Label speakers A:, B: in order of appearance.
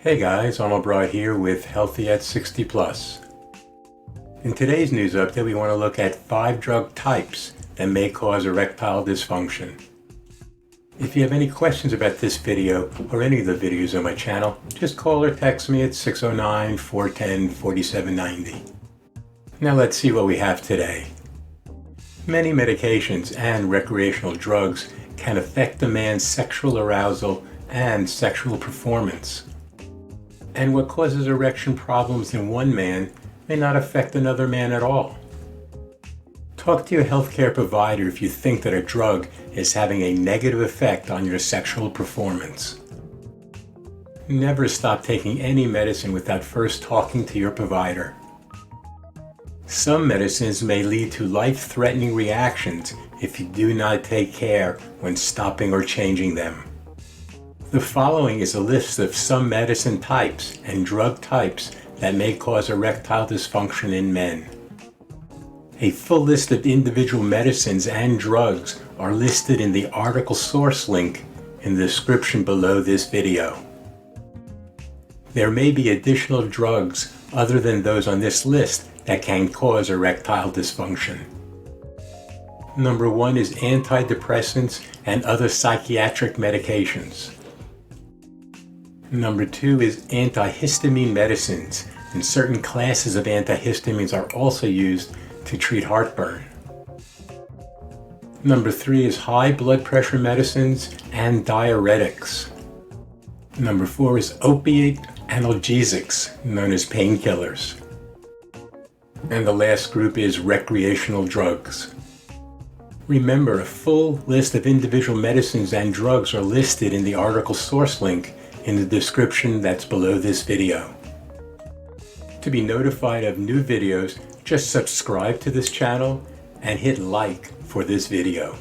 A: Hey guys, Arnold Brod here with Healthy at 60 Plus. In today's news update, we want to look at 5 drug types that may cause erectile dysfunction. If you have any questions about this video or any of the videos on my channel, just call or text me at 609-410-4790. Now let's see what we have today. Many medications and recreational drugs can affect a man's sexual arousal and sexual performance. And what causes erection problems in one man may not affect another man at all. Talk to your healthcare provider if you think that a drug is having a negative effect on your sexual performance. Never stop taking any medicine without first talking to your provider. Some medicines may lead to life-threatening reactions if you do not take care when stopping or changing them. The following is a list of some medicine types and drug types that may cause erectile dysfunction in men. A full list of individual medicines and drugs are listed in the article source link in the description below this video. There may be additional drugs other than those on this list that can cause erectile dysfunction. Number 1 is antidepressants and other psychiatric medications. Number 2 is antihistamine medicines, and certain classes of antihistamines are also used to treat heartburn. Number 3 is high blood pressure medicines and diuretics. Number 4 is opiate analgesics, known as painkillers. And the last group is recreational drugs. Remember, a full list of individual medicines and drugs are listed in the article source link in the description that's below this video. To be notified of new videos, just subscribe to this channel and hit like for this video.